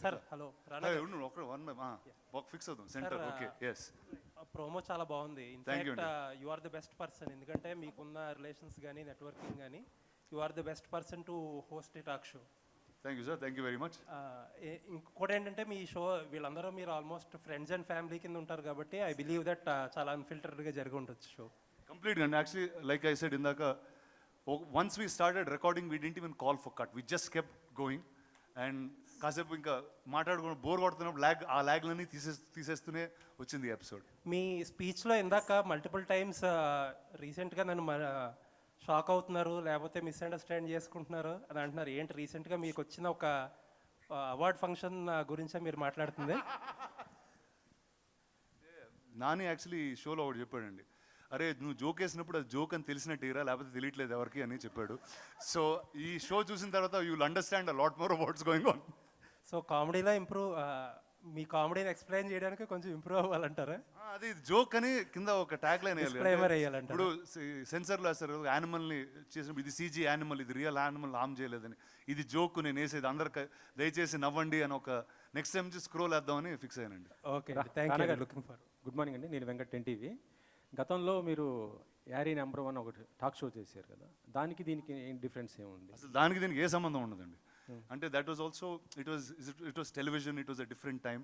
Sir hello fix అవుతాం centre. Okay, yes. Promo చాలా బాగుంది. Thank you in fact you are the best person, ఎందుకంటే మీకున్న రిలేషన్స్ కానీ నెట్వర్కింగ్ కానీ you are the best person to host a talk show. Thank you sir, thank you very much. ఇంకోటి ఏంటంటే మీ show వీళ్ళందరూ మీరు ఆల్మోస్ట్ ఫ్రెండ్స్ అండ్ ఫ్యామిలీ కింద ఉంటారు కాబట్టి ఐ బిలీవ్ దట్ చాలా అన్ఫిల్టర్డ్గా జరిగి ఉండొచ్చు షో. కంప్లీట్గా అండి. యాక్చువల్లీ లైక్ ఐ సెడ్ ఇందాక, once we started recording we didn't even call for cut, we just kept going. And కాసేపు ఇంకా మాట్లాడుకుని బోర్ కొడుతున్నప్పుడు ఆ ల్యాగ్లన్నీ తీసేస్తూనే వచ్చింది ఎపిసోడ్. మీ స్పీచ్లో ఇందాక మల్టిపుల్ టైమ్స్ రీసెంట్గా నన్ను షాక్ అవుతున్నారు, లేకపోతే మిస్అండర్స్టాండ్ చేసుకుంటున్నారు అని అంటున్నారు. ఏంటి రీసెంట్గా మీకు వచ్చిన ఒక అవార్డ్ ఫంక్షన్ గురించే మీరు మాట్లాడుతుంది? నాని యాక్చువల్లీ షోలో ఒకటి చెప్పాడండి, అరే నువ్వు జోక్ వేసినప్పుడు అది జోక్ అని తెలిసినట్టురా, లేకపోతే తెలియట్లేదు ఎవరికి అని చెప్పాడు. సో ఈ షో చూసిన తర్వాత you will understand a lot more about what's going on. So కామెడీలో మీ కామెడీని ఎక్స్ప్లెయిన్ చేయడానికి కొంచెం ఇంప్రూవ్ అవ్వాలంటారా? అది జోక్ అని కింద ఒక ట్యాగ్ లైన్ వేయాలంట. ఇప్పుడు సెన్సర్లో వేస్తారు యానిమల్ని చేసినప్పుడు, ఇది సీజీ యానిమల్, ఇది రియల్ యానిమల్ హామ్ చేయలేదని, ఇది జోక్ నేను వేసేది అందరికి దయచేసి నవ్వండి అని ఒక నెక్స్ట్ టైం స్క్రోల్ వేద్దామని ఫిక్స్ అయ్యానండి. Okay, thank you. Looking for. Good morning అండి, నేను వెంకట్ 10TV. గతంలో మీరు యారీ నెంబర్ 1 ఒకటి టాక్ షో చేశారు కదా, దానికి దీనికి డిఫరెన్స్ ఏముంది? అసలు దానికి దీనికి ఏ సంబంధం ఉండదండి. అంటే that was also it was television, it was a different time.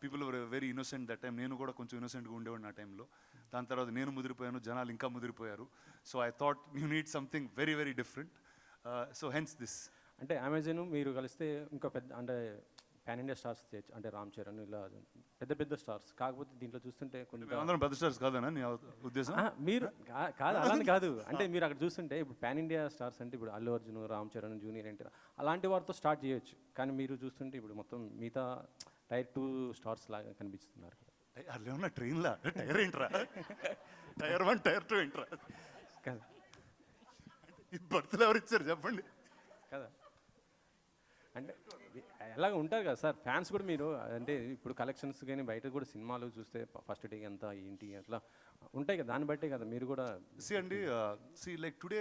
People were very innocent that time. నేను కూడా కొంచెం ఇన్నోసెంట్గా ఉండేవాడిని ఆ టైంలో. దాని తర్వాత నేను ముదిరిపోయాను, జనాలు ఇంకా ముదిరిపోయారు. So I thought you need something very very different. So hence this. అంటే అమెజాన్ మీరు కలిస్తే ఇంకా పెద్ద, అంటే పాన్ ఇండియా స్టార్స్ చేయొచ్చు, అంటే రామ్ చరణ్ ఇలా పెద్ద పెద్ద స్టార్స్. కాకపోతే దీంట్లో చూస్తుంటే అందరం పెద్ద స్టార్స్ కాదనా నీ ఉద్దేశం? మీరు కాదు, అలానే కాదు. అంటే మీరు అక్కడ చూస్తుంటే ఇప్పుడు పాన్ ఇండియా స్టార్స్ అంటే ఇప్పుడు అల్లు అర్జున్, రామ్ చరణ్, జూనియర్ ఎన్టీఆర్ అలాంటి వారితో స్టార్ట్ చేయొచ్చు. కానీ మీరు చూస్తుంటే ఇప్పుడు మొత్తం మిగతా టైర్ 2 స్టార్స్ లాగా కనిపిస్తున్నారు. అలా ఉన్న ట్రైన్లా టైర్ ఏంట్రా, టైర్ 1 టైర్ 2 ఏంట్రా కదా? ఈ బర్త్లు ఎవరు ఇచ్చారు చెప్పండి కదా? అంటే ఎలాగ ఉంటారు కదా సార్ ఫ్యాన్స్ కూడా. మీరు అంటే ఇప్పుడు కలెక్షన్స్ కానీ బయట కూడా సినిమాలు చూస్తే ఫస్ట్ డే ఎంత ఏంటి అట్లా ఉంటాయి కదా, దాన్ని బట్టే కదా మీరు కూడా. అండి లైక్ టుడే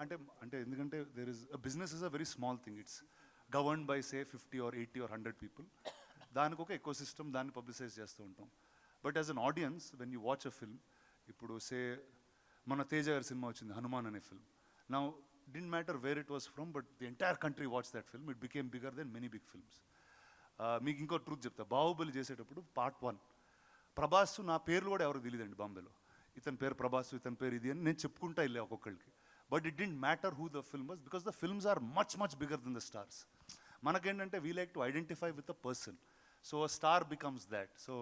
అంటే ఎందుకంటే there is business is a very small thing. It's governed by say 50 or 80 or 100 people. దానికి ఒక ఎకో సిస్టమ్, దాన్ని పబ్లిసైజ్ చేస్తూ ఉంటాం. But as an audience when you watch a film, ఇప్పుడు సే మన తేజ గారి సినిమా వచ్చింది హనుమాన్ అనే film. Now didn't matter where it was from, but the entire country watched that film. It became bigger than many big films. మీకు ఇంకో truth చెప్తా, బాహుబలి చేసేటప్పుడు పార్ట్ 1 ప్రభాస్ నా పేర్లు కూడా ఎవరికి తెలియదండి బాంబేలో. ఇతని పేరు ప్రభాస్, ఇతని పేరు ఇది అని నేను చెప్పుకుంటా వెళ్ళా ఒక్కొక్కరికి. But it didn't matter who the film was, because the films are much much bigger than the stars. మనకేంటంటే we like to identify with a person. So star becomes that. So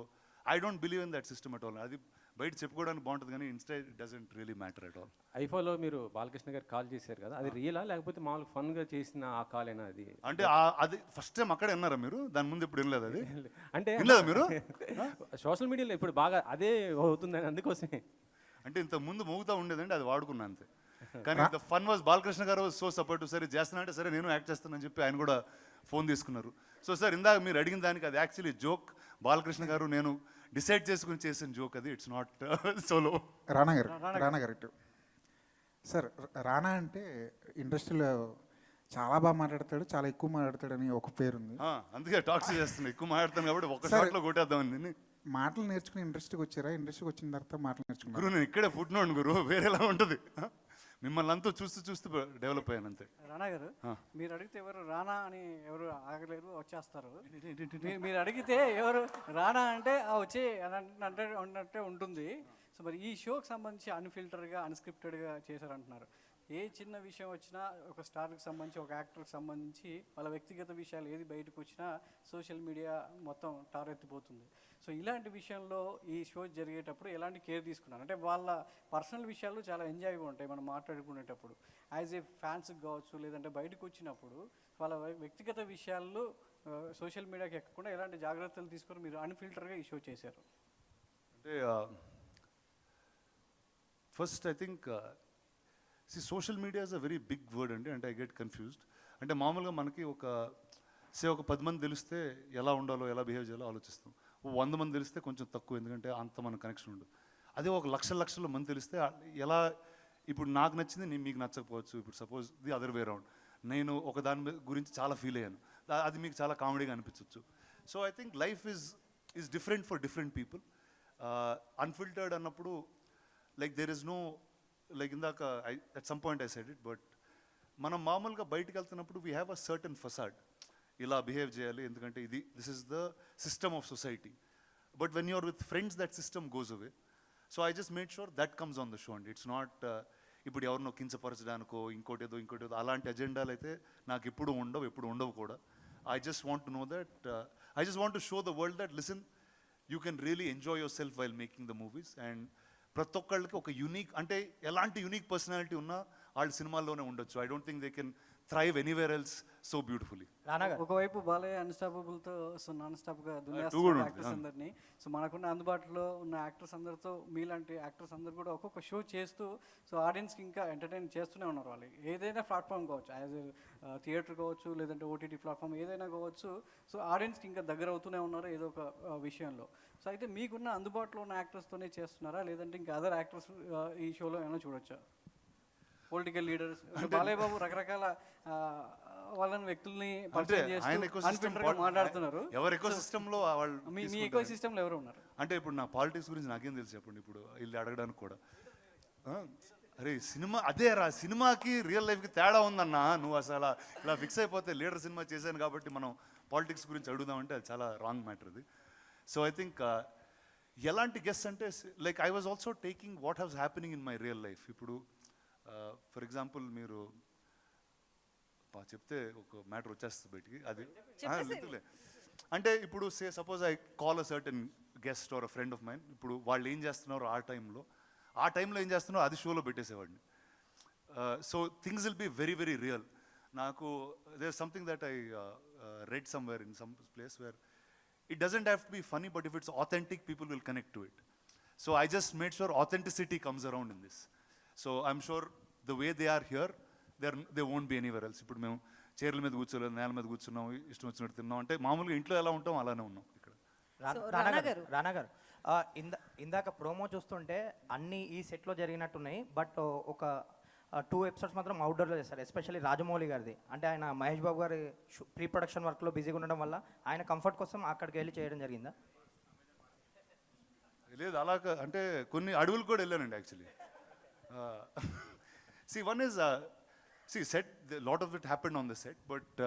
I don't believe in that system at all. అది బయట చెప్పుకోవడానికి బాగుంటుంది కానీ instead it doesn't really matter at all. ఐఫోలో మీరు బాలకృష్ణ గారు call చేశారు కదా, అది రియలా లేకపోతే మామూలుగా ఫన్గా చేసిన ఆ కాల్ అయినా? అది అంటే అది ఫస్ట్ టైం అక్కడే విన్నారా మీరు? దాని ముందు ఇప్పుడు వినలేదు అది? అంటే వినలేదా మీరు? సోషల్ మీడియాలో ఇప్పుడు బాగా అదే అవుతుందని అందుకోసమే. అంటే ఇంత ముందు మోగుతూ ఉండేదండి, అది వాడుకున్నా అంతే. కానీ ద ఫన్ వాజ్ బాలకృష్ణ గారు సో సపోర్టివ్. సరే చేస్తున్నా అంటే సరే నేను యాక్ట్ చేస్తానని చెప్పి ఆయన కూడా ఫోన్ తీసుకున్నారు. సో సార్ ఇందాక మీరు అడిగిన దానికి అది యాక్చువల్లీ జోక్. బాలకృష్ణ గారు నేను డిసైడ్ చేసుకుని చేసిన జోక్ అది. It's not solo. రానా గారు సార్, రానా అంటే ఇండస్ట్రీలో చాలా బాగా మాట్లాడతాడు, చాలా ఎక్కువ మాట్లాడతాడని ఒక పేరుంది. అందుకే టాక్స్ చేస్తున్నాను, ఎక్కువ మాట్లాడతాను కాబట్టి ఒక షాట్లో కొట్టేద్దామని. మాటలు నేర్చుకుని ఇండస్ట్రీకి వచ్చారా? ఇండస్ట్రీకి వచ్చిన తర్వాత మాటలు నేర్చుకున్నారు? గురు నేను ఇక్కడే పుట్టినోడు గురు, వేరేలా ఉంటుంది. మిమ్మల్ని అంతా చూస్తూ డెవలప్ అయ్యాను అంతే. రానా గారు, మీరు అడిగితే ఎవరు రానా అని ఎవరు ఆగలేరు, వచ్చేస్తారు. మీరు అడిగితే ఎవరు రానా అంటే వచ్చే అన్నట్టే ఉంటుంది. సో మరి ఈ షోకి సంబంధించి అన్ఫిల్టర్గా, అన్స్క్రిప్టెడ్గా చేశారంటున్నారు. ఏ చిన్న విషయం వచ్చినా ఒక స్టార్కి సంబంధించి, ఒక యాక్టర్కి సంబంధించి వాళ్ళ వ్యక్తిగత విషయాలు ఏది బయటకు వచ్చినా సోషల్ మీడియా మొత్తం టారెత్తిపోతుంది. సో ఇలాంటి విషయంలో ఈ షో జరిగేటప్పుడు ఎలాంటి కేర్ తీసుకున్నారు? అంటే వాళ్ళ పర్సనల్ విషయాలు చాలా ఎంజాయ్గా ఉంటాయి మనం మాట్లాడుకునేటప్పుడు. యాజ్ ఏ ఫ్యాన్స్కి కావచ్చు, లేదంటే బయటకు వచ్చినప్పుడు వాళ్ళ వ్యక్తిగత విషయాల్లో సోషల్ మీడియాకి ఎక్కకుండా ఎలాంటి జాగ్రత్తలు తీసుకొని మీరు అన్ఫిల్టర్గా ఈ షో చేశారు? అంటే first I think social media is a very big word అండి. అంటే ఐ గెట్ కన్ఫ్యూజ్డ్. అంటే మామూలుగా మనకి ఒక 10 మంది తెలిస్తే ఎలా ఉండాలో, ఎలా బిహేవ్ చేయాలో ఆలోచిస్తాం. 100 మంది తెలిస్తే కొంచెం తక్కువ, ఎందుకంటే అంత మన కనెక్షన్ ఉండదు. అదే ఒక లక్షల మంది తెలిస్తే ఎలా, ఇప్పుడు నాకు నచ్చింది మీకు నచ్చకపోవచ్చు. ఇప్పుడు suppose the other way round, నేను ఒక దాని గురించి చాలా ఫీల్ అయ్యాను, అది మీకు చాలా కామెడీగా అనిపించవచ్చు. So I think life is different for different people. Unfiltered అన్నప్పుడు like there is no like ఇందాక at some point I said it, but మనం మామూలుగా బయటకు వెళ్తున్నప్పుడు we have a certain facade, ఇలా బిహేవ్ చేయాలి ఎందుకంటే this is the system of society. But when you're with friends that system goes away. So I just made sure that comes on the show అండి. It's not ఇప్పుడు ఎవరినో కించపరచడానికో ఇంకోటేదో అలాంటి అజెండాలు అయితే నాకు ఎప్పుడు ఉండవు కూడా. I just want to know that I just want to show the world that listen you can really enjoy your self while making the movies. And ప్రతి ఒక్కళ్ళకి ఒక యునీక్, అంటే ఎలాంటి యునీక్ పర్సనాలిటీ ఉన్నా వాళ్ళు సినిమాల్లోనే ఉండొచ్చు. I don't think they can thrive anywhere else so beautifully. ఒకవైపు బాలయ్య అన్స్టాపబుల్తో సో నాన్ స్టాప్గా good దునియాస్తున్న ఉంటుంది. యాక్టర్స్ అందరినీ, సో మనకున్న అందుబాటులో ఉన్న యాక్టర్స్ అందరితో మీలాంటి యాక్టర్స్ అందరు కూడా ఒక్కొక్క షో చేస్తూ సో ఆడియన్స్కి ఇంకా ఎంటర్టైన్ చేస్తూనే ఉన్నారు. వాళ్ళు ఏదైనా ప్లాట్ఫామ్ కావచ్చు, యాజ్ థియేటర్ కావచ్చు, లేదంటే ఓటీటీ ప్లాట్ఫామ్ ఏదైనా కావచ్చు, సో ఆడియన్స్కి ఇంకా దగ్గర అవుతూనే ఉన్నారు ఏదో ఒక విషయంలో. సో అయితే మీకున్న అందుబాటులో ఉన్న యాక్టర్స్తోనే చేస్తున్నారా, లేదంటే ఇంకా అదర్ యాక్టర్స్ ఈ షోలో ఏమైనా చూడొచ్చా? పొలిటికల్ లీడర్స్ బాలయ్య బాబు రకరకాల వాళ్ళని వ్యక్తుల్ని పరిచయం చేస్తూ unfiltered గా మాట్లాడుతున్నారు. ఎవరి ఎకో సిస్టంలో వాళ్ళు మీ ఎకో సిస్టంలో ఎవరు ఉన్నారు? అంటే ఇప్పుడు నా పాలిటిక్స్ గురించి నాకేం తెలుసు చెప్పండి, ఇప్పుడు వీళ్ళు అడగడానికి కూడా. అరే సినిమా అదే రా, సినిమాకి రియల్ లైఫ్కి తేడా ఉందన్నా. నువ్వు అసలు ఇలా ఫిక్స్ అయిపోతే లీడర్ సినిమా చేశాను కాబట్టి మనం పాలిటిక్స్ గురించి అడుగుదామంటే అది చాలా రాంగ్ మ్యాటర్ అది. సో ఐ థింక్ ఎలాంటి గెస్ట్ అంటే like I was also taking what has happening in my real life. ఇప్పుడు ఫర్ ఎగ్జాంపుల్ మీరు చెప్తే ఒక మ్యాటర్ వచ్చేస్తుంది బయటికి, అది గుర్తులే. అంటే ఇప్పుడు suppose I call a certain guest or a friend of mine, ఇప్పుడు వాళ్ళు ఏం చేస్తున్నారు ఆ టైంలో ఏం చేస్తున్నారో అది షోలో పెట్టేసేవాడిని. So things will be very very real. నాకు there something that I read somewhere in some place where it doesn't have to be funny, but if it's authentic, people will connect to it. So I just made sure authenticity comes around in this. So I'm sure the way they are here, they won't be anywhere else. ఇప్పుడు మేము చైర్ల మీద కూర్చోలేదు, నేల మీద కూర్చున్నాం, ఇష్టం వచ్చినట్టు తిన్నాం అంటే మామూలుగా ఇంట్లో ఎలా ఉంటాం అలానే ఉన్నాం ఇక్కడ. రానా గారు ఇందాక ప్రోమో చూస్తుంటే అన్ని ఈ సెట్లో జరిగినట్టున్నాయి, బట్ ఒక 2 ఎపిసోడ్స్ మాత్రం అవుట్డోర్లో చేస్తారు, ఎస్పెషల్లీ రాజమౌళి గారిది. అంటే ఆయన మహేష్ బాబు గారి ప్రీ ప్రొడక్షన్ వర్క్లో బిజీగా ఉండడం వల్ల ఆయన కంఫర్ట్ కోసం అక్కడికి వెళ్ళి చేయడం జరిగిందా? లేదు అలా అంటే కొన్ని అడవులు కూడా వెళ్ళానండి actually. One is set, lot of it happened on the set, but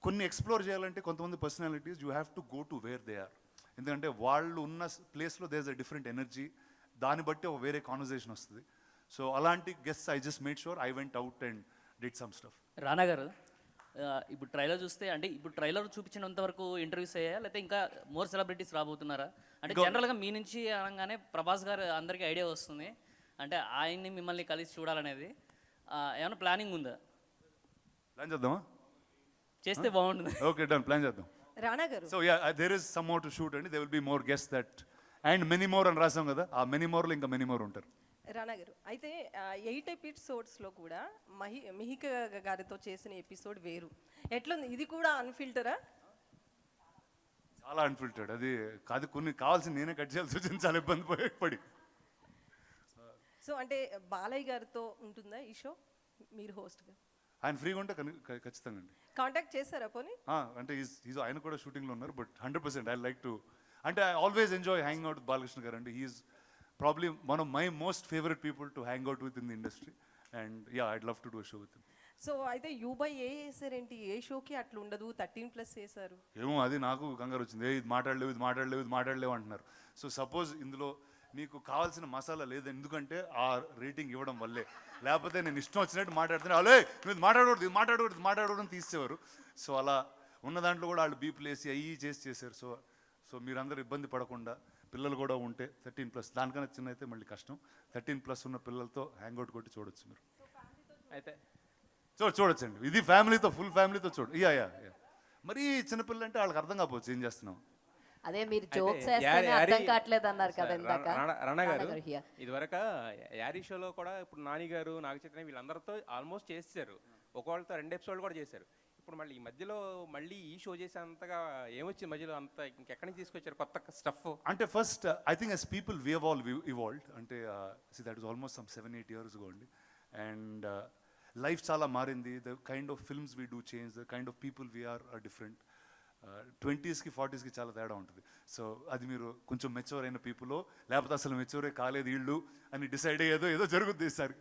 కొన్ని ఎక్స్ప్లోర్ చేయాలంటే కొంతమంది personalities you have to go to where they are. ఎందుకంటే వాళ్ళు ఉన్న ప్లేస్లో there is a different energy, దాన్ని బట్టి ఒక వేరే కాన్వర్జేషన్ వస్తుంది. సో అలాంటి guests I just made sure I went out and did some stuff. Rana గారు ఇప్పుడు ట్రైలర్ చూస్తే, అంటే ఇప్పుడు ట్రైలర్ చూపించినంత వరకు ఇంటర్వ్యూస్ అయ్యాయా, లేకపోతే ఇంకా మోర్ సెలబ్రిటీస్ రాబోతున్నారా? అంటే జనరల్గా మీ నుంచి అనగానే ప్రభాస్ గారు అందరికీ ఐడియా వస్తుంది, అంటే ఆయన్ని మిమ్మల్ని కలిసి చూడాలనేది ఏమైనా ప్లానింగ్ ఉందా? ప్లాన్ చేద్దామా? చేస్తే బాగుంటుంది. ఓకే డన్, ప్లాన్ చేద్దాం. Rana garu so yeah there is some more to shoot అండి, they will be more guest that and many more అని రాసాం కదా, ఆ మెనీ మోర్లో ఇంకా మెనీ మోర్ ఉంటారు. రానా గారు అయితే 8 ఎపిసోడ్స్లో కూడా మిహిక గారితో చేసిన ఎపిసోడ్ వేరు, ఎట్లుంది? ఇది కూడా అన్ఫిల్టరా? చాలా అన్ఫిల్టర్డ్. అది కాదు, కొన్ని కావాల్సింది నేనే కట్ చేయాల్సి వచ్చింది, చాలా ఇబ్బంది పడి. సో అంటే బాలయ్య గారితో ఉంటుందా ఈ షో మీరు హోస్ట్గా? ఆయన ఫ్రీగా ఉంటే ఖచ్చితంగా అండి. కాంటాక్ట్ చేశారా పోనీ? అంటే ఆయన కూడా షూటింగ్లో ఉన్నారు, బట్ 100% ఐ లైక్ టు, అంటే I always enjoy hang out with Balakrishna గారు అండి. He's probably one of my most favorite people to hang out with in the industry, and yeah, I'd love to do a show with him. So అయితే U/A వేసారేంటి? ఏ షోకి అట్లా ఉండదు, 13+ వేశారు. ఏమో అది నాకు కంగారు వచ్చింది, ఇది మాట్లాడలేవు అంటున్నారు. సో సపోజ్ ఇందులో నీకు కావాల్సిన మసాలా లేదు, ఎందుకంటే ఆ రేటింగ్ ఇవ్వడం వల్లే, లేకపోతే నేను ఇష్టం వచ్చినట్టు మాట్లాడుతున్నా, అలే నువ్వు మాట్లాడకూడదు తీసేవారు. సో అలా ఉన్న దాంట్లో కూడా వాళ్ళు బీపులు వేసి అయ్యి చేశారు. సో మీరందరూ ఇబ్బంది పడకుండా, పిల్లలు కూడా ఉంటే 13+, దానికన్నా చిన్న అయితే మళ్ళీ కష్టం, 13+ ఉన్న పిల్లలతో హ్యాంగ్అవుట్ కొట్టి చూడొచ్చు మీరు. అయితే చూడొచ్చండి, ఇది ఫ్యామిలీతో, ఫుల్ ఫ్యామిలీతో యా మరి చిన్నపిల్లలు అంటే వాళ్ళకి అర్థం కాకపోవచ్చు ఏం చేస్తున్నాం. అదే మీరు జోక్స్ వేస్తేనే అర్థం కావట్లేదు అన్నారు కదా ఇందాక. రానా గారు ఇదివరకు యారీ షోలో కూడా ఇప్పుడు నాని గారు, నాగ చైతన్య వీళ్ళందరితో ఆల్మోస్ట్ చేశారు, ఒకళ్ళతో 2 ఎపిసోడ్లు కూడా చేశారు. ఇప్పుడు మళ్ళీ ఈ మధ్యలో మళ్ళీ ఈ షో చేసేంతగా ఏమొచ్చింది మధ్యలో, అంత ఇంకెక్కడి నుంచి తీసుకొచ్చారు కొత్త స్టఫ్? అంటే first I think as people we have all evolved. అంటే that was almost some 7-8 years ago అండి. అండ్ లైఫ్ చాలా మారింది, the kind of films we do change, the kind of people we're different. 20స్కి 40స్కి చాలా తేడా ఉంటుంది. సో అది మీరు కొంచెం మెచ్యూర్ అయిన పీపుల్, లేకపోతే అసలు మెచ్యూరే కాలేదు వీళ్ళు అని డిసైడ్ అయ్యేదో ఏదో జరుగుద్ది ఈసారి.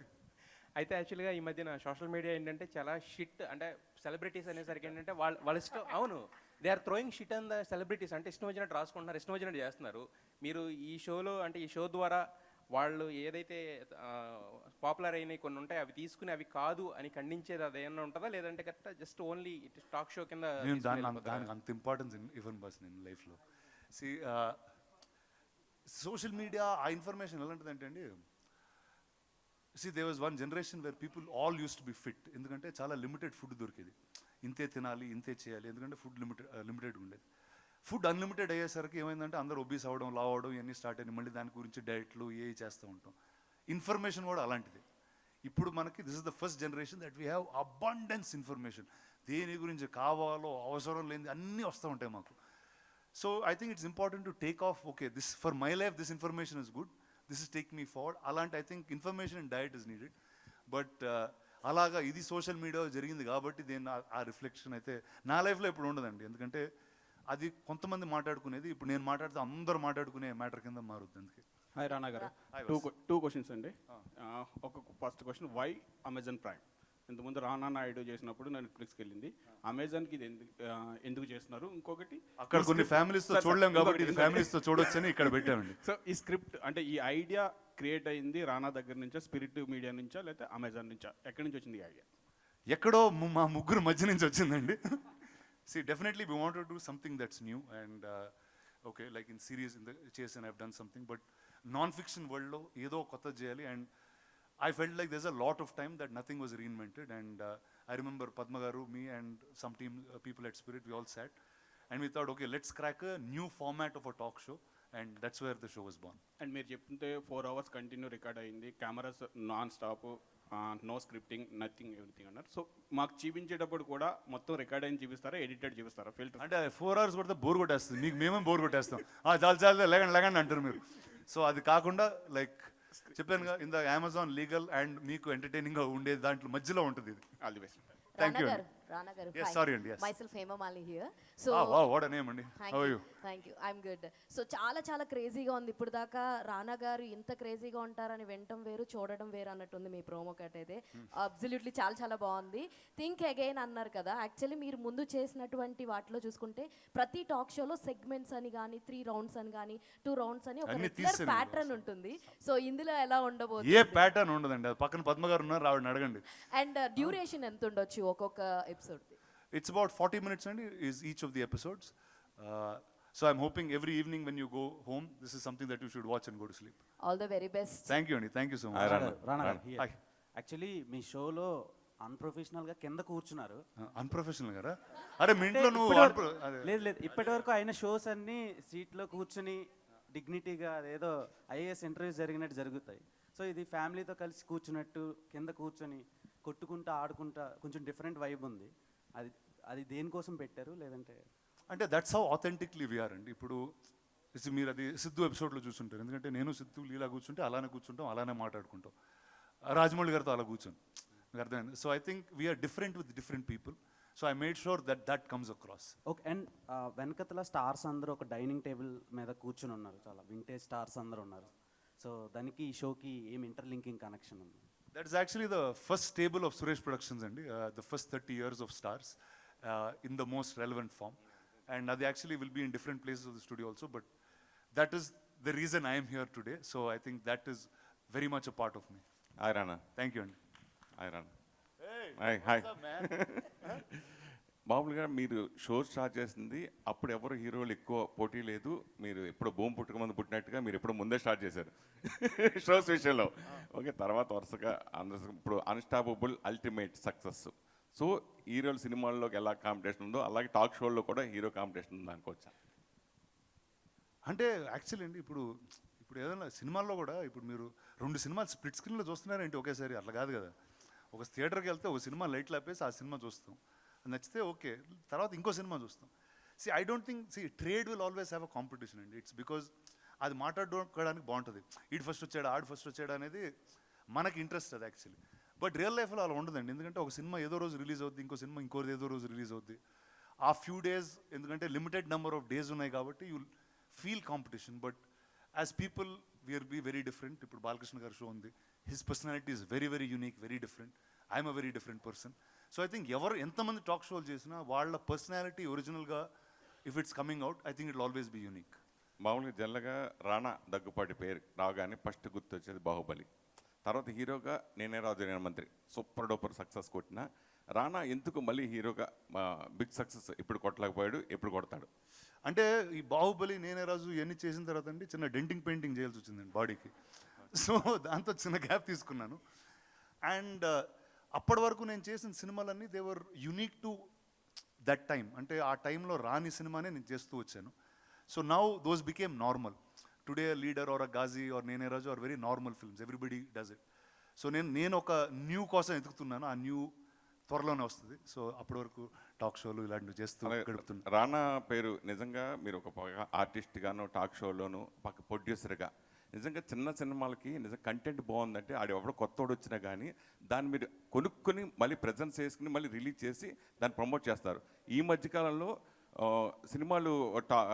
అయితే యాక్చువల్గా ఈ మధ్యన సోషల్ మీడియా ఏంటంటే చాలా షిట్, అంటే సెలబ్రిటీస్ అనేసరికి ఏంటంటే వాళ్ళ ఇష్టం, అవును, they are throwing shit on the celebrities, అంటే ఇష్టం వచ్చినట్టు రాసుకుంటున్నారు, ఇష్టం వచ్చినట్టు చేస్తున్నారు. మీరు ఈ షోలో, అంటే ఈ షో ద్వారా వాళ్ళు ఏదైతే పాపులర్ అయినాయి కొన్ని ఉంటాయి, అవి తీసుకుని అవి కాదు అని ఖండించేది అదేమన్నా ఉంటుందా, లేదంటే correct just only talk show కింద నేను దానికి అంత ఇంపార్టెన్స్ ఇవ్వను బస్ నేను లైఫ్లో. సోషల్ మీడియా ఆ ఇన్ఫర్మేషన్ ఎలాంటిదంటే అండి, there was one generation where people all used to be fit, ఎందుకంటే చాలా లిమిటెడ్ ఫుడ్ దొరికేది, ఇంతే తినాలి ఇంతే చేయాలి, ఎందుకంటే ఫుడ్ లిమిటెడ్గా ఉండేది. ఫుడ్ అన్లిమిటెడ్ అయ్యేసరికి ఏమైందంటే అందరూ ఒబీస్ అవ్వడం, లావ్ అవ్వడం ఇవన్నీ స్టార్ట్ అయ్యి మళ్ళీ దాని గురించి డైట్లు ఏ చేస్తూ ఉంటాం. ఇన్ఫర్మేషన్ కూడా అలాంటిది. ఇప్పుడు మనకి this is the first generation that we have abundance information, దేని గురించి కావాలో అవసరం లేనిది అన్నీ వస్తూ ఉంటాయి మాకు. So I think it's important to take off, okay this for my life this information is good, this is take me forward. అలాంటి I think information and diet is needed. But అలాగా ఇది సోషల్ మీడియా జరిగింది కాబట్టి దీన్ని ఆ reflection అయితే నా లైఫ్లో ఇప్పుడు ఉండదండి. ఎందుకంటే అది కొంతమంది మాట్లాడుకునేది, ఇప్పుడు నేను మాట్లాడితే అందరూ మాట్లాడుకునే మ్యాటర్ కింద మారుద్ది. అందుకే. హాయ్ రానా గారు, టూ క్వశ్చన్స్ అండి. ఒక first question, why Amazon Prime? ఇంతకుముందు రానా నాయుడు చేసినప్పుడు నెట్ఫ్లిక్స్కి వెళ్ళింది, అమెజాన్కి ఇది ఎందుకు చేస్తున్నారు? ఇంకొకటి, అక్కడ కొన్ని ఫ్యామిలీస్తో చూడలేం కాబట్టి ఇది ఫ్యామిలీస్తో చూడొచ్చని ఇక్కడ పెట్టామండి. సో ఈ స్క్రిప్ట్ అంటే ఈ ఐడియా క్రియేట్ అయింది రానా దగ్గర నుంచా, స్పిరిట్ మీడియా నుంచా, లేకపోతే అమెజాన్ నుంచా? ఎక్కడి నుంచి వచ్చింది ఈ ఐడియా? ఎక్కడో మా ముగ్గురు మధ్య నుంచి వచ్చిందండి. See, definitely we want to do something that's new and okay, like in series in the chase and I've done something, but non-fiction world lo edo kotta cheyali, and I felt like there's a lot of time that nothing was reinvented, and I remember Padma garu, me and some team people at Spirit, we all sat and we thought, okay, let's crack a new format of a talk show, and that's where the show was born. And మీరు చెప్తుంటే 4 hours continue record అయింది, cameras non stop, no scripting, nothing, everything అన్నారు. So మాకు చూపించేటప్పుడు కూడా మొత్తం record అయిన చూపిస్తారా, ఎడిటెడ్ చూపిస్తారా? ఫిల్టర్ అంటే 4 hours పడితే బోర్ కొట్టేస్తుంది, మీకు మేమేం బోర్ కొట్టేస్తాం, చాలు లేకండి అంటారు మీరు. సో అది కాకుండా లైక్ చెప్పానుగా ఇందా అమెజాన్ లీగల్ అండ్ మీకు ఎంటర్టైనింగ్గా ఉండే దాంట్లో మధ్యలో ఉంటుంది ఇది. All the best. Thank you. Rana garu. Yes, sorry and yes. Myself Hema Mali here. So wow, what a name andi. How are you? Thank you. I'm good. So చాలా క్రేజీగా ఉంది. ఇప్పుడు దాకా రానా గారు ఇంత క్రేజీగా ఉంటారని వినటం వేరు, చూడడం వేరు అన్నట్టుంది మీ ప్రోమో కట్ అయితే. అబ్సల్యూట్లీ చాలా బాగుంది. థింక్ అగైన్ అన్నారు కదా, యాక్చువల్లీ మీరు ముందు చేసినటువంటి వాటిలో చూసుకుంటే ప్రతి టాక్ షోలో సెగ్మెంట్స్ అని కానీ 3 rounds అని కానీ 2 rounds అని ఒక రెగ్యులర్ ప్యాటర్న్ ఉంటుంది. సో ఇందులో ఎలా ఉండబోతుంది? ఏ ప్యాటర్న్ ఉండదండి, అది పక్కన పద్మ గారు ఉన్నారు, ఆవిడని అడగండి. అండ్ డ్యూరేషన్ ఎంత ఉండొచ్చు ఒక్కొక్క episode? It's about 40 minutes and is each of the episodes. So I'm hoping every evening when you go home, this is something that you should watch and go to sleep. All the very best. Thank you, Andy. Thank you so much. రానా గారు, Hi. Actually మీ షోలో అన్ప్రొఫెషనల్గా కింద కూర్చున్నారు. Unprofessional గారా? అరే మీ ఇంట్లో నువ్వు లేదు ఇప్పటి వరకు అయిన షోస్ అన్ని సీట్లో కూర్చుని డిగ్నిటీగా అదేదో ఐఏఎస్ ఇంటర్వ్యూస్ జరిగినట్టు జరుగుతాయి. సో ఇది ఫ్యామిలీతో కలిసి కూర్చున్నట్టు కింద కూర్చొని కొట్టుకుంటా ఆడుకుంటా కొంచెం డిఫరెంట్ వైబ్ ఉంది. అది దేనికోసం పెట్టారు? లేదంటే అంటే దట్స్ హౌ ఆథెంటిక్లీ వీఆర్ అండి. ఇప్పుడు మీరు అది సిద్ధు ఎపిసోడ్లో చూస్తుంటారు, ఎందుకంటే నేను సిద్ధు లీలా కూర్చుంటే అలానే కూర్చుంటాం, అలానే మాట్లాడుకుంటాం. రాజమౌళి గారితో అలా కూర్చొని మీకు అర్థమైంది. So I think we're different with different people. So I made sure that comes across. Okay. And వెనకతల స్టార్స్ అందరూ ఒక డైనింగ్ టేబుల్ మీద కూర్చుని ఉన్నారు, చాలా వింటేజ్ స్టార్స్ అందరూ ఉన్నారు. సో దానికి ఈ షోకి ఏం ఇంటర్లింకింగ్ కనెక్షన్ ఉంది? That is actually the first stable of Suresh Productions andi, the first 30 years of stars in the most relevant form, and they actually will be in different places of the studio also, but that is the reason I am here today. So I think that is very much a part of me. Hi Rana. Thank you, Andy. Hi Rana. Hey. Hi. What's up, man? మామూలుగా మీరు show start చేసింది అప్పుడు ఎవరు హీరోలు ఎక్కువ పోటీ లేదు, మీరు ఎప్పుడు భూమి పుట్టుక ముందు పుట్టినట్టుగా మీరు ఎప్పుడు ముందే స్టార్ట్ చేశారు షోస్ విషయంలో. ఓకే, తర్వాత వరుసగా ఇప్పుడు అన్స్టాపబుల్ అల్టిమేట్ సక్సెస్. సో హీరోల సినిమాల్లోకి ఎలా కాంపిటీషన్ ఉందో అలాగే టాక్ షోల్లో కూడా హీరో కాంపిటీషన్ ఉందో అనుకోవచ్చా? అంటే యాక్చువల్లీ అండి ఇప్పుడు ఏదైనా సినిమాల్లో కూడా ఇప్పుడు మీరు 2 సినిమాలు స్ప్లిట్ స్క్రీన్లో చూస్తున్నారంటే ఒకేసారి, అట్లా కాదు కదా. ఒక థియేటర్కి వెళ్తే ఒక సినిమా లైట్లు ఆపేసి ఆ సినిమా చూస్తాం, నచ్చితే ఓకే, తర్వాత ఇంకో సినిమా చూస్తాం. I don't think trade will always have a competition అండి. ఇట్స్ బికాజ్ అది మాట్లాడుకోవడానికి బాగుంటుంది. ఈడు ఫస్ట్ వచ్చాడు, ఆడు ఫస్ట్ వచ్చాడు అనేది మనకి ఇంట్రెస్ట్ అది యాక్చువల్లీ. బట్ రియల్ లైఫ్లో అలా ఉండదండి, ఎందుకంటే ఒక సినిమా ఏదో రోజు రిలీజ్ అవుద్ది, ఇంకో సినిమా ఇంకోది ఏదో రోజు రిలీజ్ అవుద్ది. ఆ ఫ్యూ డేస్ ఎందుకంటే లిమిటెడ్ నెంబర్ ఆఫ్ డేస్ ఉన్నాయి కాబట్టి you feel competition. But as people we are be very different. ఇప్పుడు బాలకృష్ణ గారి షో ఉంది, his personality is very very unique, very different. I'm a very different person. So I think ఎంతమంది talk షోలు చేసినా వాళ్ళ personality ఒరిజినల్గా if it's coming out, I think it always be unique. మామూలుగా జనరల్గా రాణా దగ్గుపాటి పేరు రాగానే ఫస్ట్ గుర్తొచ్చేది బాహుబలి. తర్వాత హీరోగా నేనే రాజు నేను మంత్రి సూపర్ డూపర్ సక్సెస్ కొట్టిన రాణా ఎందుకు మళ్ళీ హీరోగా బిగ్ సక్సెస్ ఇప్పుడు కొట్టలేకపోయాడు, ఎప్పుడు కొడతాడు? అంటే ఈ బాహుబలి, నేనే రాజు ఇవన్నీ చేసిన తర్వాత అండి చిన్న డెంటింగ్ పెయింటింగ్ చేయాల్సి వచ్చిందండి బాడీకి. సో దాంతో చిన్న గ్యాప్ తీసుకున్నాను. అండ్ అప్పటి వరకు నేను చేసిన సినిమాలన్నీ they were unique to that time. అంటే ఆ టైంలో రాని సినిమానే నేను చేస్తూ వచ్చాను. So now those became normal. Today leader or a Ghazi or Nene Raju or very normal films, everybody does it. So నేను ఒక న్యూ కోసం ఎదుగుతున్నాను, ఆ న్యూ త్వరలోనే వస్తుంది. సో అప్పటి వరకు టాక్ షోలు ఇలాంటివి చేస్తూ గడుపుతున్నాను. రాణా పేరు నిజంగా మీరు ఒక ఆర్టిస్ట్గాను టాక్ షోలోను పక్క ప్రొడ్యూసర్గా నిజంగా చిన్న సినిమాలకి నిజంగా కంటెంట్ బాగుందంటే ఆడు ఎవడో కొత్తోడు వచ్చినా కానీ దాన్ని మీరు కొనుక్కొని మళ్ళీ ప్రజెన్స్ చేసుకుని మళ్ళీ రిలీజ్ చేసి దాన్ని ప్రమోట్ చేస్తారు. ఈ మధ్యకాలంలో సినిమాలు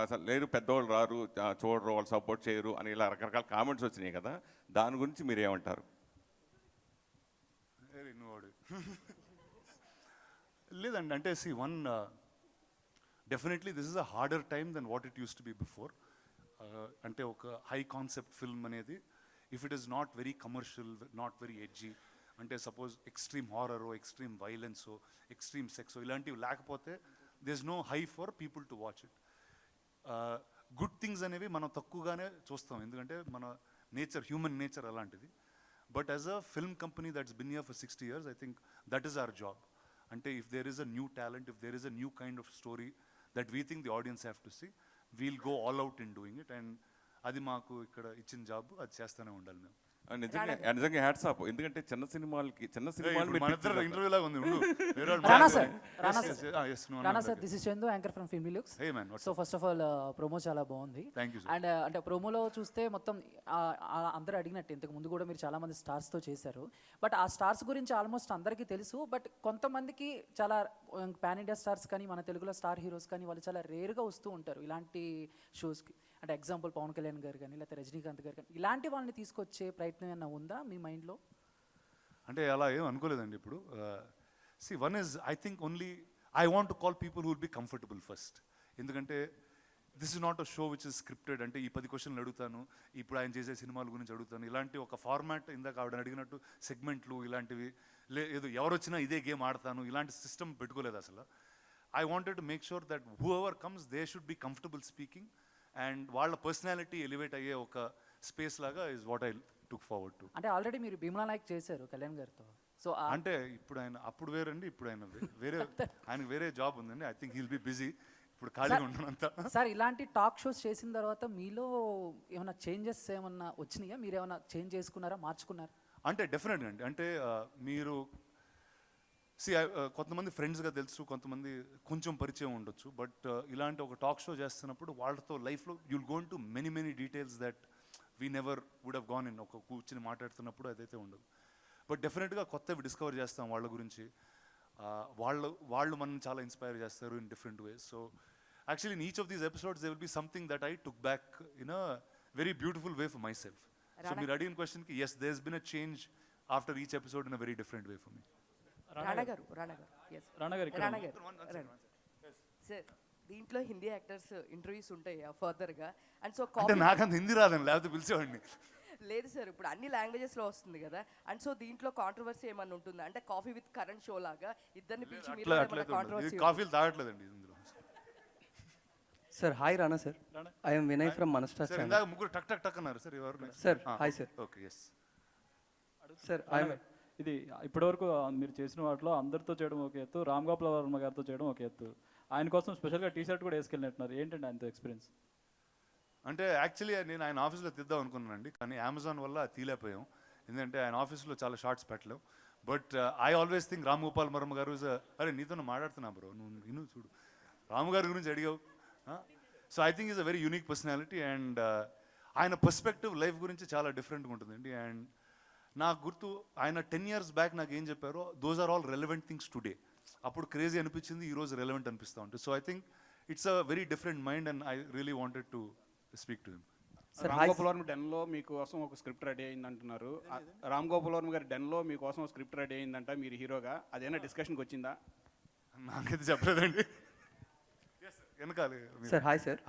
అసలు లేరు, పెద్దవాళ్ళు రారు, చూడరు, వాళ్ళు సపోర్ట్ చేయరు అని ఇలా రకరకాల కామెంట్స్ వచ్చినాయి కదా, దాని గురించి మీరు ఏమంటారు? లేదండి, అంటే definitely this is a harder time then what it use to be before. అంటే ఒక హై కాన్సెప్ట్ ఫిల్మ్ అనేది if it is not very commercial, not very edgy, అంటే సపోజ్ ఎక్స్ట్రీమ్ హారరో, ఎక్స్ట్రీమ్ వైలెన్సో, ఎక్స్ట్రీమ్ సెక్సో ఇలాంటివి లేకపోతే there is no high for people to watch it. Good things అనేవి మనం తక్కువగానే చూస్తాం, ఎందుకంటే మన నేచర్, హ్యూమన్ నేచర్ అలాంటిది. But as a film company that's bin here for 60 years, I think that is our job. అంటే if there is a new talent, if there is a new kind of story that we think the audience have to see, we'll go all out in doing it. And అది మాకు ఇక్కడ ఇచ్చిన job, అది చేస్తూనే ఉండాలి మేము. నిజంగా hats off. ఎందుకంటే చిన్న సినిమాలకి ఇంటర్వ్యూ లాగా ఉంది. రానా sir, this is Chandu, anchor from filmy looks. So first of all promo చాలా బాగుంది. అండ్ అంటే ప్రోమోలో చూస్తే మొత్తం అందరూ అడిగినట్టు ఇంతకు ముందు కూడా మీరు చాలా మంది స్టార్స్ తో చేశారు. బట్ ఆ స్టార్స్ గురించి ఆల్మోస్ట్ అందరికీ తెలుసు. బట్ కొంతమందికి చాలా పాన్ ఇండియా స్టార్స్ కానీ మన తెలుగులో స్టార్ హీరోస్ కానీ వాళ్ళు చాలా రేర్గా వస్తూ ఉంటారు ఇలాంటి షోస్కి. అంటే ఎగ్జాంపుల్ పవన్ కళ్యాణ్ గారు కానీ లేకపోతే రజనీకాంత్ గారు కానీ ఇలాంటి వాళ్ళని తీసుకొచ్చే ప్రయత్నం ఏమైనా ఉందా మీ మైండ్లో? అంటే అలా ఏం అనుకోలేదండి ఇప్పుడు. One is I think only I want to call people who will be comfortable first. ఎందుకంటే this is not a show which is scripted. అంటే ఈ 10 క్వశ్చన్లు అడుగుతాను, ఇప్పుడు ఆయన చేసే సినిమాల గురించి అడుగుతాను, ఇలాంటి ఒక ఫార్మాట్, ఇందాక ఆవిడ అడిగినట్టు సెగ్మెంట్లు ఇలాంటివి ఏదో ఎవరు వచ్చినా ఇదే గేమ్ ఆడతాను ఇలాంటి సిస్టమ్ పెట్టుకోలేదు అసలు. I wanted to make sure that whoever comes they should be comfortable speaking and వాళ్ళ పర్సనాలిటీ ఎలివేట్ అయ్యే ఒక స్పేస్ లాగా is what I took forward to. అంటే ఆల్రెడీ మీరు భీమ్లా నాయక్ చేశారు కళ్యాణ్ గారితో. సో అంటే ఇప్పుడు ఆయన అప్పుడు వేరండి, ఇప్పుడు ఆయన వేరే, ఆయనకు వేరే జాబ్ ఉందండి. I think he'll be busy, ఇప్పుడు ఖాళీగా ఉంటానంతా. సార్, ఇలాంటి టాక్ షోస్ చేసిన తర్వాత మీలో ఏమైనా చేంజెస్ ఏమన్నా వచ్చినాయా? మీరు ఏమైనా చేంజ్ చేసుకున్నారా, మార్చుకున్నారా? అంటే డెఫినెట్గా అండి. అంటే మీరు కొంతమంది ఫ్రెండ్స్గా తెలుసు, కొంతమంది కొంచెం పరిచయం ఉండొచ్చు. బట్ ఇలాంటి ఒక టాక్ షో చేస్తున్నప్పుడు వాళ్ళతో లైఫ్లో you'll gone to many details that we never would have gone in. ఒక కూర్చుని మాట్లాడుతున్నప్పుడు అదైతే ఉండదు. బట్ డెఫినెట్గా కొత్తవి డిస్కవర్ చేస్తాం వాళ్ళ గురించి. వాళ్ళు మనం చాలా ఇన్స్పైర్ చేస్తారు in different ways. So actually in each of these episodes they will be something that I took back in a very beautiful way for myself. So మీరు అడిగిన క్వశ్చన్కి yes, there has been a change after each episode in a very different way for me. Sir, దీంట్లో Hindi actors interviews ఉంటాయి ఫర్దర్గా. And so అంటే నాకంత హిందీ రాదండి, లేకపోతే పిలిచేవాడిని. లేదు సార్, ఇప్పుడు అన్ని లాంగ్వేజెస్లో వస్తుంది కదా. అండ్ సో దీంట్లో కాంట్రవర్సీ ఏమన్నా ఉంటుందా? అంటే కాఫీ విత్ కరణ్ షో లాగా ఇద్దరిని పిలిచి కాఫీలు తాగట్లేదండి ఇందులో. Sir hi Rana sir, I'm Vinay from మనస్టార్ ఛానల్. ఇందాక ముగ్గురు టక్ టక్ టక్ అన్నారు సార్, ఎవరు? Sir hi sir. Okay, yes sir. ఇది ఇప్పటివరకు మీరు చేసిన వాటిలో అందరితో చేయడం ఒక ఎత్తు, రామ్ గోపాల్ వర్మ గారితో చేయడం ఒక ఎత్తు. ఆయన కోసం స్పెషల్గా టీ షర్ట్ కూడా వేసుకెళ్ళినట్టున్నారు, ఏంటంటే ఆయనతో ఎక్స్పీరియన్స్? అంటే యాక్చువల్లీ నేను ఆయన ఆఫీస్లో తీద్దాం అనుకున్నానండి, కానీ అమెజాన్ వల్ల తీలేకపోయాం. ఎందుకంటే ఆయన ఆఫీస్లో చాలా షార్ట్స్ పెట్టలేం. But I always think Ram Gopal Varma garu అరే నీతో మాట్లాడుతున్నా బ్రో, నువ్వు విను చూడు, రాము గారి గురించి అడిగావు. So I think is a very unique personality. And ఆయన పర్స్పెక్టివ్ లైఫ్ గురించి చాలా డిఫరెంట్గా ఉంటుందండి. అండ్ నాకు గుర్తు ఆయన 10 years బ్యాక్ నాకు ఏం చెప్పారో those are all relevant things today. అప్పుడు క్రేజీ అనిపించింది, ఈరోజు రెలవెంట్ అనిపిస్తూ ఉంటుంది. So I think it's a very different mind and I really wanted to speak to him. Ram Gopal Varma డెన్లో మీకోసం ఒక స్క్రిప్ట్ రెడీ అయింది అంటున్నారు. రామ్ గోపాల్ వర్మ గారి డెన్లో మీకోసం ఒక స్క్రిప్ట్ రెడీ అయిందంట మీరు హీరోగా, అదేనా డిస్కషన్కి వచ్చిందా? నాకైతే చెప్పలేదండి. Sir hi sir.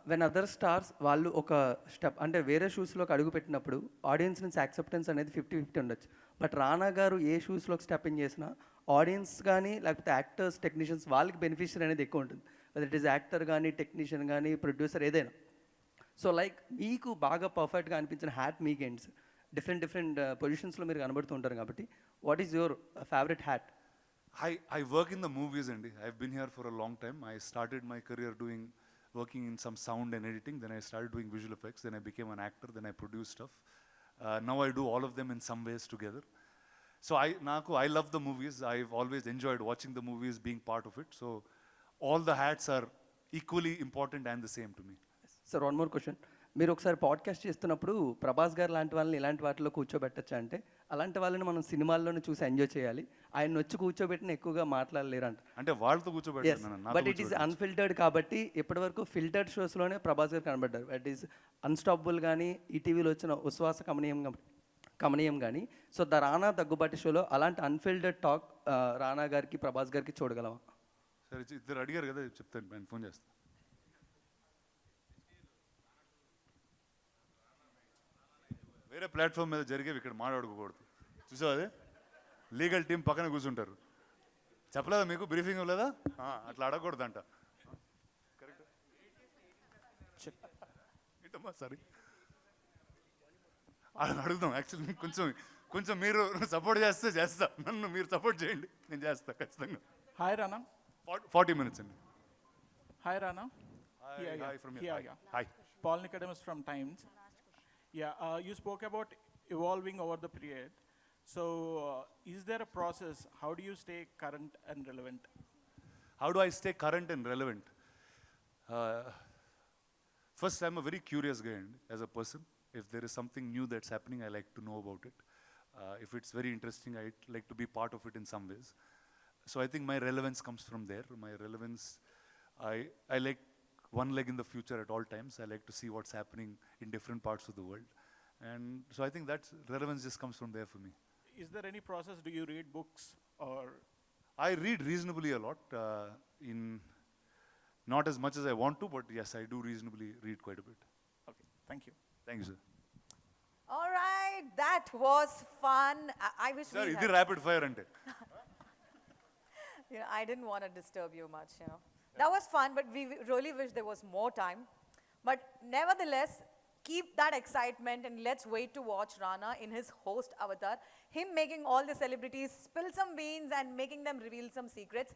When other stars వాళ్ళు ఒక స్టెప్ అంటే వేరే షూస్లోకి అడుగు పెట్టినప్పుడు ఆడియన్స్ నుంచి యాక్సెప్టెన్స్ అనేది 50-50 ఉండొచ్చు. బట్ రానా గారు ఏ షూస్లోకి స్టెప్ ఇన్ చేసినా ఆడియన్స్ కానీ లేకపోతే యాక్టర్స్ టెక్నీషియన్స్ వాళ్ళకి బెనిఫిషియర్ అనేది ఎక్కువ ఉంటుంది. వెదర్ ఇట్ ఈస్ యాక్టర్ కానీ టెక్నీషియన్ కానీ ప్రొడ్యూసర్ ఏదైనా. సో లైక్ మీకు బాగా పర్ఫెక్ట్గా అనిపించిన హ్యాట్ మీకేంటి సార్? డిఫరెంట్ పొజిషన్స్లో మీరు కనబడుతూ ఉంటారు కాబట్టి what is your favourite hat? I work in the movies, and I've been here for a long time. I started my career working in some sound and editing. Then I started doing visual effects. Then I became an actor. Then I produced stuff. Now I do all of them in some ways together. So I love the movies. I've always enjoyed watching the movies, being part of it. So all the hats are equally important and the same to me. Sir, one more question. మీరు ఒకసారి podcast చేస్తున్నప్పుడు ప్రభాస్ గారు లాంటి వాళ్ళని ఇలాంటి వాటిలో కూర్చోబెట్టచ్చా అంటే, అలాంటి వాళ్ళని మనం సినిమాల్లోనే చూసి ఎంజాయ్ చేయాలి, ఆయన వచ్చి కూర్చోబెట్టిన ఎక్కువగా మాట్లాడలేరు అంట. అంటే వాళ్ళతో కూర్చోబెట్టాను. బట్ ఇట్ ఈస్ అన్ఫిల్టర్డ్ కాబట్టి ఇప్పటివరకు ఫిల్టర్డ్ షోస్లోనే ప్రభాస్ గారు కనబడ్డారు. దట్ ఈస్ అన్స్టాపబుల్ కానీ ఈటీవీలో వచ్చిన ఉశ్వాస కమనీయం కానీ. సో ద రానా దగ్గుబాటి షోలో అలాంటి అన్ఫిల్టర్డ్ టాక్ రానా గారికి ప్రభాస్ గారికి చూడగలమా? సరే, ఇద్దరు అడిగారు కదా, చెప్తాను, నేను ఫోన్ చేస్తాను. వేరే ప్లాట్ఫామ్ మీద జరిగేవి ఇక్కడ మాట్లాడుకోకూడదు. చూసావు అదే, లీగల్ టీం పక్కన కూర్చుంటారు. చెప్పలేదా మీకు బ్రీఫింగ్ ఇవ్వలేదా? అట్లా అడగకూడదంట. కరెక్ట్ ఏంటమ్మా? సారీ, అడుగుదాం. యాక్చువల్లీ కొంచెం మీరు సపోర్ట్ చేస్తా, నన్ను మీరు సపోర్ట్ చేయండి, నేను చేస్తా ఖచ్చితంగా. హాయ్ రానా. 40 minutes అండి. Hi Rana. Hi. Paul Nicodemus from Times. Yeah, you spoke about evolving over the period. So, is there a process? How do you stay current and relevant? How do I stay current and relevant? First, I'm a very curious guy as a person. If there is something new that's happening, I like to know about it. If it's very interesting, I like to be part of it in some ways. So I think my relevance comes from there. My relevance, I like one leg in the future at all times. I like to see what's happening in different parts of the world. And so I think that relevance just comes from there for me. Is there any process? Do you read books or? I read reasonably a lot. Not as much as I want to, but yes, I do reasonably read quite a bit. Okay, thank you. Thank you, sir. All right, that was fun. I wish Sir, we this had... rapid fire ante. I didn't want to disturb you much, That was fun, but we really wish there was more time. But nevertheless, keep that excitement and let's wait to watch Rana in his host avatar. Him making all the celebrities spill some beans and making them reveal some secrets.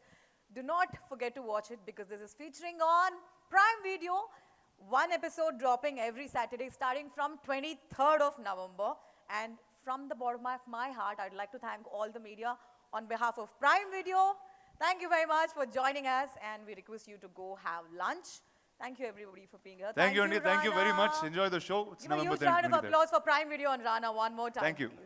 Do not forget to watch it because this is featuring on Prime Video. One episode dropping every Saturday starting from 23rd of November. And from the bottom of my heart, I'd like to thank all the media on behalf of Prime Video. Thank you very much for joining us, and we request you to go have lunch. Thank you everybody for being here. Thank you, Andy. Thank you very much. Enjoy the show. It's Give a November huge round of applause for Prime Video and Rana one more time. Thank you. Please.